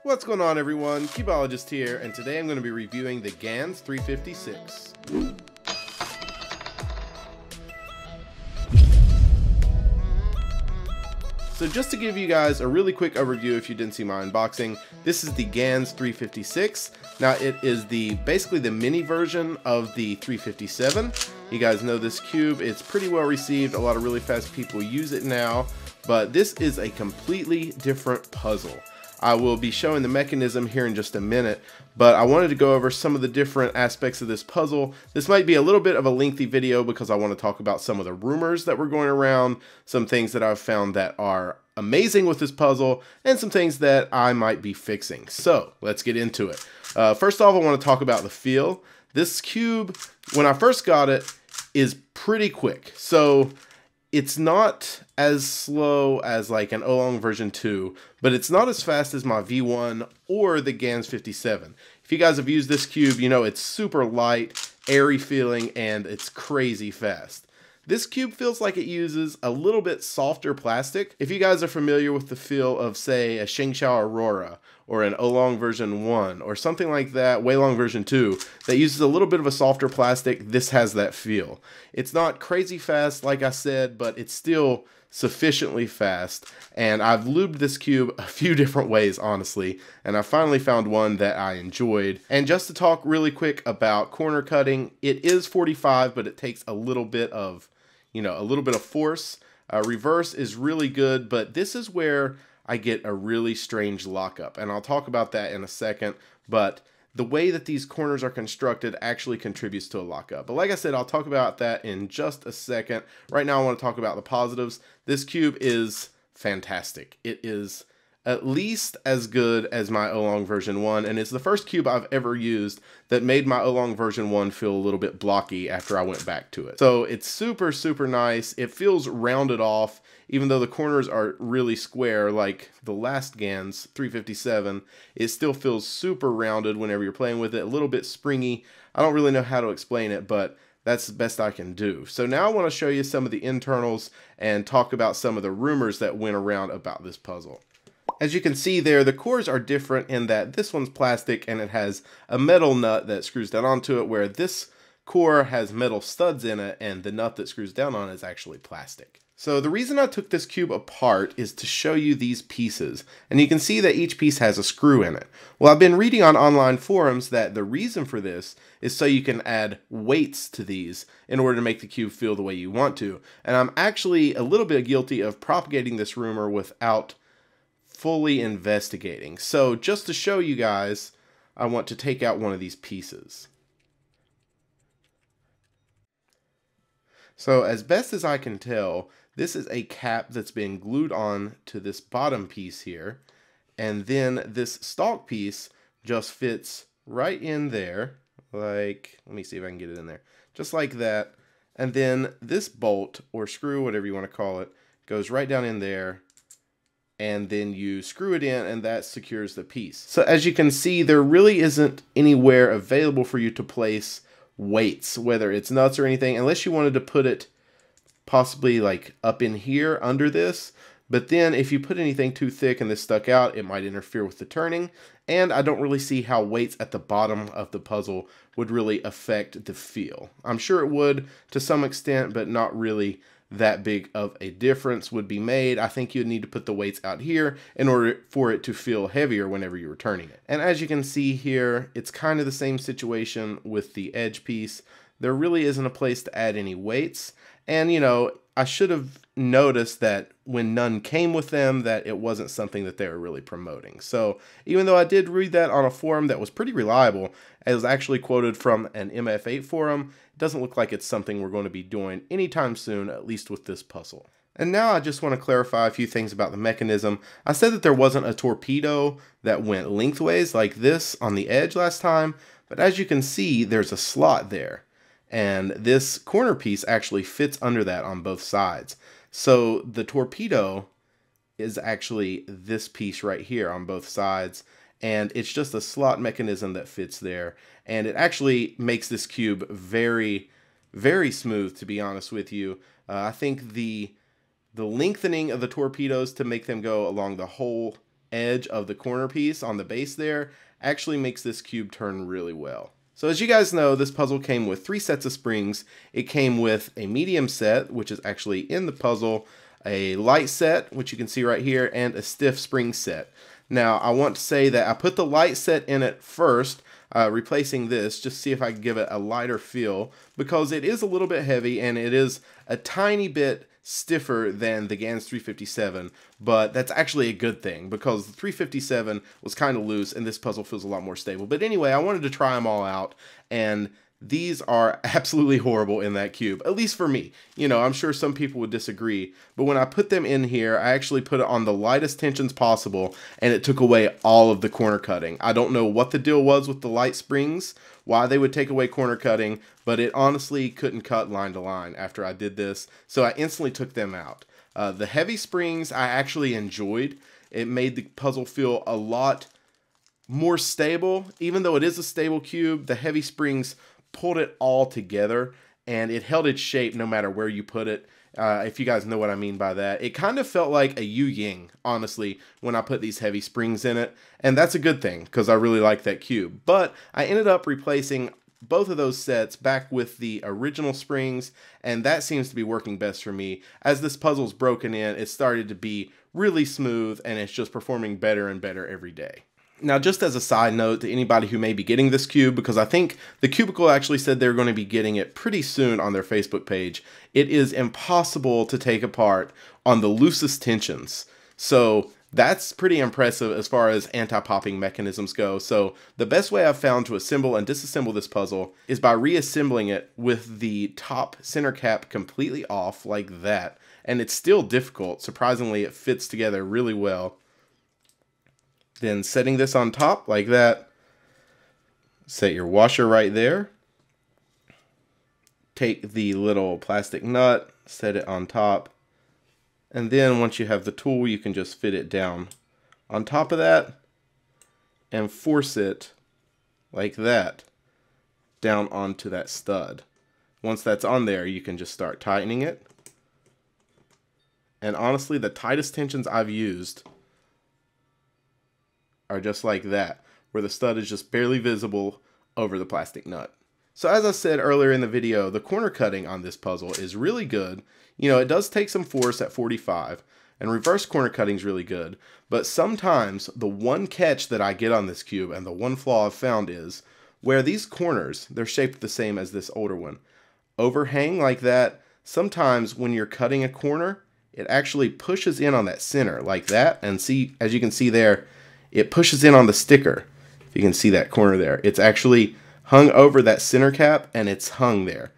What's going on, everyone? Cubeologist here, and today I'm going to be reviewing the Gans356. So just to give you guys a really quick overview if you didn't see my unboxing, this is the Gans356. Now it is basically the mini version of the 357. You guys know this cube, it's pretty well received, a lot of really fast people use it now, but this is a completely different puzzle. I will be showing the mechanism here in just a minute, but I wanted to go over some of the different aspects of this puzzle. This might be a little bit of a lengthy video because I want to talk about some of the rumors that were going around, some things that I've found that are amazing with this puzzle, and some things that I might be fixing. So let's get into it. First off, I want to talk about the feel. This cube, when I first got it, is pretty quick. So it's not as slow as like an Oolong version 2, but it's not as fast as my V1 or the Gans57. If you guys have used this cube, you know it's super light, airy feeling, and it's crazy fast. This cube feels like it uses a little bit softer plastic. If you guys are familiar with the feel of, say, a Shengshao Aurora or an Oolong version 1 or something like that, Weilong version 2, that uses a little bit of a softer plastic, this has that feel. It's not crazy fast, like I said, but it's still sufficiently fast, and I've lubed this cube a few different ways, honestly, and I finally found one that I enjoyed. And just to talk really quick about corner cutting, it is 45, but it takes a little bit of, force. Reverse is really good, but this is where I get a really strange lockup, and I'll talk about that in a second, but the way that these corners are constructed actually contributes to a lockup. But like I said, I'll talk about that in just a second. Right now I want to talk about the positives. This cube is fantastic. It is at least as good as my Oolong version 1, and it's the first cube I've ever used that made my Oolong version 1 feel a little bit blocky after I went back to it. So it's super, super nice. It feels rounded off, even though the corners are really square like the last Gans 357. It still feels super rounded whenever you're playing with it, a little bit springy. I don't really know how to explain it, but that's the best I can do. So now I want to show you some of the internals and talk about some of the rumors that went around about this puzzle. As you can see there, the cores are different in that this one's plastic and it has a metal nut that screws down onto it, where this core has metal studs in it and the nut that screws down on it is actually plastic. So the reason I took this cube apart is to show you these pieces, and you can see that each piece has a screw in it. Well, I've been reading on online forums that the reason for this is so you can add weights to these in order to make the cube feel the way you want to. And I'm actually a little bit guilty of propagating this rumor without fully investigating. So just to show you guys, I want to take out one of these pieces. So as best as I can tell, this is a cap that's been glued on to this bottom piece here, and then this stalk piece just fits right in there, like, let me see if I can get it in there, just like that. And then this bolt or screw, whatever you want to call it, goes right down in there, and then you screw it in and that secures the piece. So as you can see, there really isn't anywhere available for you to place weights, whether it's nuts or anything, unless you wanted to put it possibly like up in here under this. But then if you put anything too thick and this stuck out, it might interfere with the turning. And I don't really see how weights at the bottom of the puzzle would really affect the feel. I'm sure it would to some extent, but not really that big of a difference would be made. I think you'd need to put the weights out here in order for it to feel heavier whenever you're turning it. And as you can see here, it's kind of the same situation with the edge piece. There really isn't a place to add any weights. And I should have noticed that when none came with them, that it wasn't something that they were really promoting. So even though I did read that on a forum that was pretty reliable, it was actually quoted from an MF8 forum, it doesn't look like it's something we're going to be doing anytime soon, at least with this puzzle. And now I just want to clarify a few things about the mechanism. I said that there wasn't a torpedo that went lengthways like this on the edge last time, but as you can see, there's a slot there. And this corner piece actually fits under that on both sides. So the torpedo is actually this piece right here on both sides, and it's just a slot mechanism that fits there. And it actually makes this cube very, very smooth, to be honest with you. I think the lengthening of the torpedoes to make them go along the whole edge of the corner piece on the base there actually makes this cube turn really well. So as you guys know, this puzzle came with 3 sets of springs. It came with a medium set, which is actually in the puzzle, a light set, which you can see right here, and a stiff spring set. Now, I want to say that I put the light set in it first, replacing this, just to see if I can give it a lighter feel, because it is a little bit heavy and it is a tiny bit stiffer than the Gans357, but that's actually a good thing because the 357 was kind of loose and this puzzle feels a lot more stable. But anyway, I wanted to try them all out, and these are absolutely horrible in that cube, at least for me. You know, I'm sure some people would disagree, but when I put them in here, I actually put it on the lightest tensions possible, and it took away all of the corner cutting. I don't know what the deal was with the light springs, why they would take away corner cutting, but it honestly couldn't cut line to line after I did this, so I instantly took them out. The heavy springs I actually enjoyed. It made the puzzle feel a lot more stable. Even though it is a stable cube, the heavy springs pulled it all together, and it held its shape no matter where you put it. If you guys know what I mean by that. It kind of felt like a Yu-Ying, honestly, when I put these heavy springs in it, and that's a good thing, because I really like that cube. But I ended up replacing both of those sets back with the original springs, and that seems to be working best for me. As this puzzle's broken in, it started to be really smooth, and it's just performing better and better every day. Now, just as a side note to anybody who may be getting this cube, because I think the Cubicle actually said they're going to be getting it pretty soon on their Facebook page, it is impossible to take apart on the loosest tensions. So that's pretty impressive as far as anti-popping mechanisms go. So the best way I've found to assemble and disassemble this puzzle is by reassembling it with the top center cap completely off like that. And it's still difficult. Surprisingly, it fits together really well. Then setting this on top like that, set your washer right there. Take the little plastic nut, set it on top, and then once you have the tool, you can just fit it down on top of that and force it like that down onto that stud. Once that's on there, you can just start tightening it. And honestly, the tightest tensions I've used are just like that, where the stud is just barely visible over the plastic nut. So as I said earlier in the video, the corner cutting on this puzzle is really good. You know, it does take some force at 45, and reverse corner cutting is really good, but sometimes the one catch that I get on this cube, and the one flaw I've found, is where these corners, they're shaped the same as this older one, overhang like that. Sometimes when you're cutting a corner, it actually pushes in on that center like that, and see, as you can see there, it pushes in on the sticker. If you can see that corner there, it's actually hung over that center cap, and it's hung there.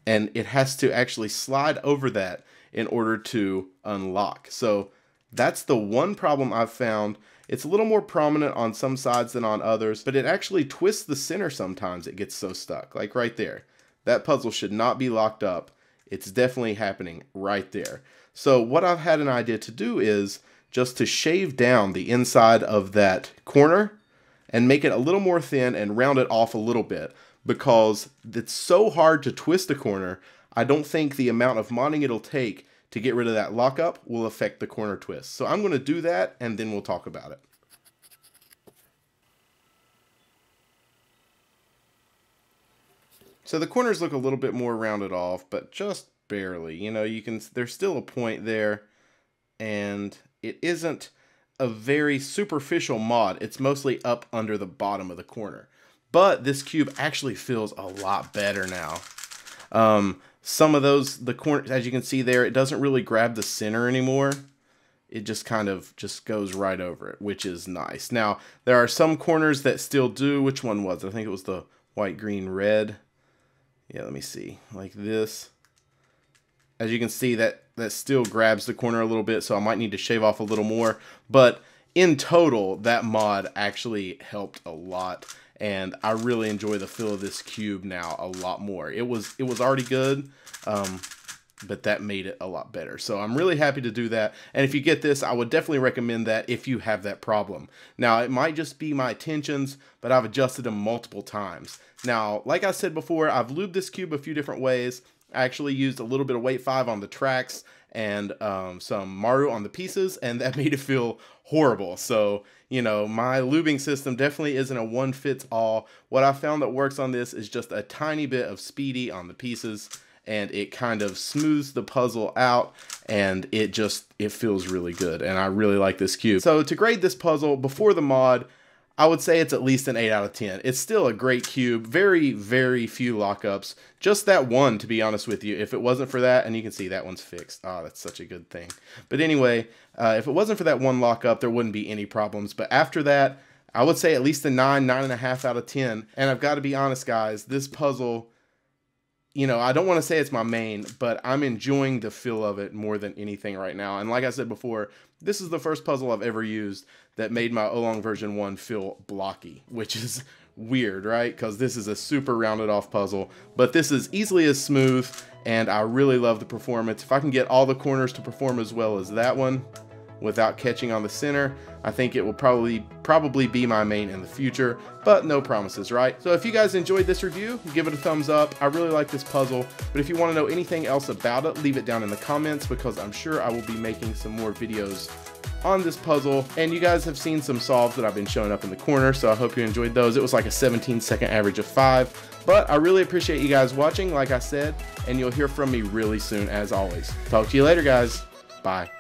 And it has to actually slide over that in order to unlock. So that's the one problem I've found. It's a little more prominent on some sides than on others, but it actually twists the center sometimes. It gets so stuck, like right there. That puzzle should not be locked up. It's definitely happening right there. So what I've had an idea to do is just to shave down the inside of that corner and make it a little more thin and round it off a little bit, because it's so hard to twist a corner. I don't think the amount of modding it'll take to get rid of that lockup will affect the corner twist. So I'm going to do that, and then we'll talk about it. So the corners look a little bit more rounded off, but just barely. You know, there's still a point there, and it isn't a very superficial mod. It's mostly up under the bottom of the corner. But this cube actually feels a lot better now. Some of the corners, as you can see there, it doesn't really grab the center anymore. It just kind of just goes right over it, which is nice. Now, there are some corners that still do. Which one was it? I think it was the white, green, red. Yeah, let me see. Like this. As you can see, that still grabs the corner a little bit, so I might need to shave off a little more. But in total, that mod actually helped a lot, and I really enjoy the feel of this cube now a lot more. It was already good, but that made it a lot better. So I'm really happy to do that. And if you get this, I would definitely recommend that if you have that problem. Now, it might just be my tensions, but I've adjusted them multiple times. Now, like I said before, I've lubed this cube a few different ways. I actually used a little bit of weight 5 on the tracks and some Maru on the pieces, and that made it feel horrible. So, you know, my lubing system definitely isn't a one fits all. What I found that works on this is just a tiny bit of Speedy on the pieces, and it kind of smooths the puzzle out, and it feels really good, and I really like this cube. So to grade this puzzle before the mod, I would say it's at least an 8 out of 10. It's still a great cube, very, very few lockups. Just that one, to be honest with you. If it wasn't for that, and you can see that one's fixed. Oh, that's such a good thing. But anyway, if it wasn't for that one lockup, there wouldn't be any problems. But after that, I would say at least a 9, 9.5 out of 10. And I've got to be honest, guys, this puzzle, you know, I don't want to say it's my main, but I'm enjoying the feel of it more than anything right now. And like I said before, this is the first puzzle I've ever used that made my Oolong version 1 feel blocky, which is weird, right? Because this is a super rounded off puzzle, but this is easily as smooth, and I really love the performance. If I can get all the corners to perform as well as that one without catching on the center, I think it will probably be my main in the future, but no promises, right? So if you guys enjoyed this review, give it a thumbs up. I really like this puzzle, but if you want to know anything else about it, leave it down in the comments, because I'm sure I will be making some more videos on this puzzle. And you guys have seen some solves that I've been showing up in the corner, so I hope you enjoyed those. It was like a 17-second average of 5, but I really appreciate you guys watching, like I said, and you'll hear from me really soon as always. Talk to you later, guys. Bye.